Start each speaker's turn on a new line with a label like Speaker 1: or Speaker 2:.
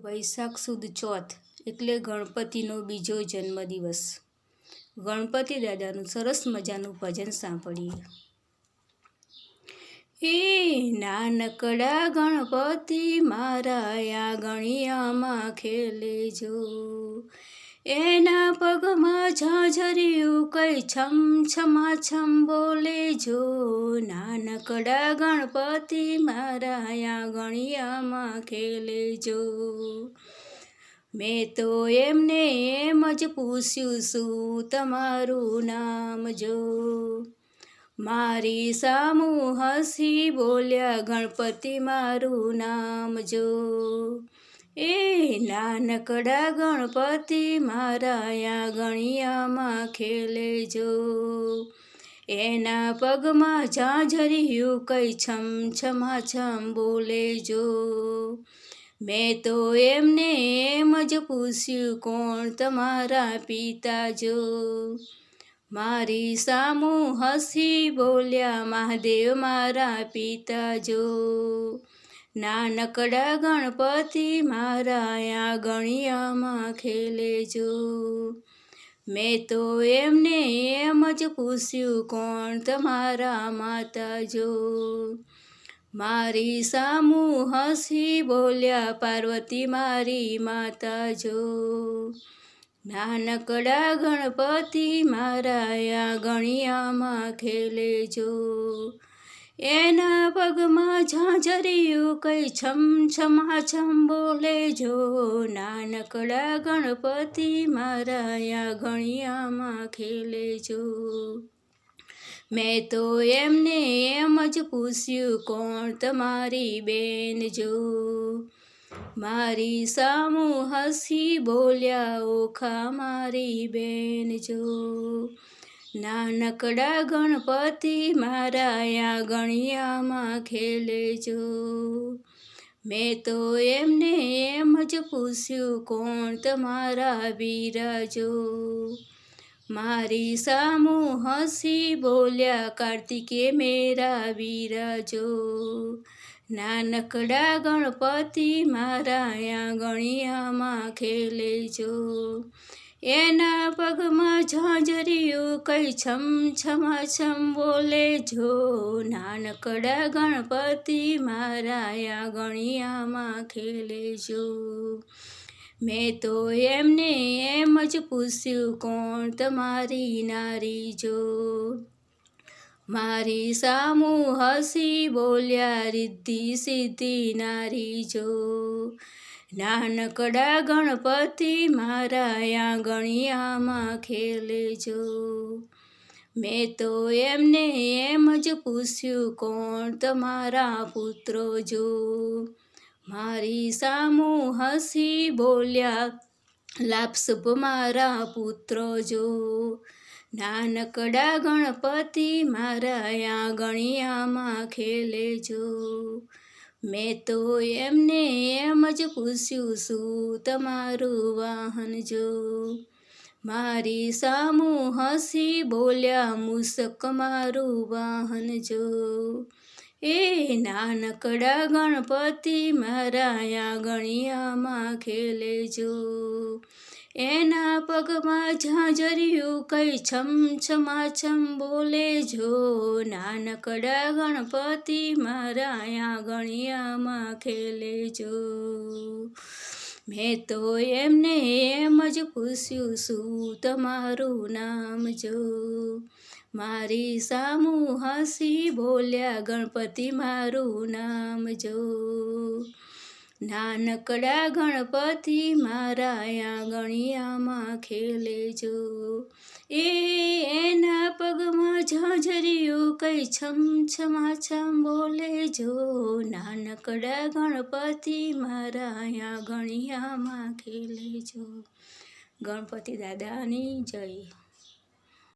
Speaker 1: વૈશાખ સુદ ચોથ એટલે ગણપતિનો બીજો જન્મદિવસ. ગણપતિ દાદાનું સરસ મજાનું ભજન સાંભળીએ. એ નાનકડા ગણપતિ મારા આંગણિયામાં ખેલે જો, એના પગમાં ઝાંઝરિયું કઈ છમ છમાછમ બોલે જો. નાનકડા ગણપતિ મારા આંગણિયામાં ખેલે જો. મેં તો એમને એમ જ પૂછ્યું શું તમારું નામ જો. મારી સામું હસી બોલ્યા ગણપતિ મારું નામ જો. એ નાનકડા ગણપતિ મારા આંગણિયામાં ખેલે જો, એના પગમાં ઝાંઝરિયું કઈ છમ છમાછમ બોલે જો. મેં તો એમને એમ જ પૂછ્યું કોણ તમારા પિતા જો. મારી સામું હસી બોલ્યા મહાદેવ મારા પિતા જો. નાનકડા ગણપતિ મારા આંગણિયામાં ખેલે જો. મેં તો એમને એમ જ પૂછ્યું કોણ તમારા માતા જો. મારી સામું હસી બોલ્યા પાર્વતી મારી માતા જો. નાનકડા ગણપતિ મારા આંગણિયામાં ખેલે જો, એના પગમાં ઝાંઝરિયું કઈ છમ છમાછમ બોલે જો. નાનકડા ગણપતિ મારા આંગણિયામાં ખેલે જો. મેં તો એમને એમ જ પૂછ્યું કોણ તમારી બેન જો. મારી સામું હસી બોલ્યા ઓખા મારી બેન જો. નાનકડા ગણપતિ મારા આંગણિયામાં ખેલે જો. મેં તો એમને એમ જ પૂછ્યું કોણ તમારા વીરા જો. મારી સામું હસી બોલ્યા કાર્તિકે મેરા વીરા જો. નાનકડા ગણપતિ મારા આંગણિયામાં ખેલે જો, એના પગમાં ઝાંઝરિયું કઈ છમ છમાછમ બોલે જો. નાનકડા ગણપતિ મારા આંગણિયામાં ખેલે જો. મેં તો એમને એમ જ પૂછ્યું કોણ તમારી નારી જો. મારી સામું હસી બોલ્યા રિદ્ધિ સિદ્ધિ નારી જો. નાનકડા ગણપતિ મારા આંગણિયામાં ખેલે જો. મેં તો એમને એમ જ પૂછ્યું કોણ તમારા પુત્રો જો. મારી સામું હસી બોલ્યા લાપસપ મારા પુત્રો જો. નાનકડા ગણપતિ મારા આંગણિયામાં ખેલે જો. મેં તો એમને એમ જ પૂછ્યું શું તમારું વાહન જો. મારી સામું હસી બોલ્યા મૂષક મારું વાહન જો. એ નાનકડા ગણપતિ મારા આંગણિયામાં ખેલે જો. એના પગમાં ઝાંઝરિયું કઈ છમ છમાછમ બોલે જો. નાનકડા ગણપતિ મારા આંગણિયામાં ખેલે જો. મેં તો એમને એમ જ પૂછ્યું શું તમારું નામ જો. મારી સામું હસી બોલ્યા ગણપતિ મારું નામ જો. નાનકડા ગણપતિ મારા આંગણિયામાં ખેલે જો. એના પગમાં ઝાંઝરિયું કઈ છમ છમાછમ બોલે જો. નાનકડા ગણપતિ મારા આંગણિયામાં ખેલે જો. ગણપતિ દાદાની જય.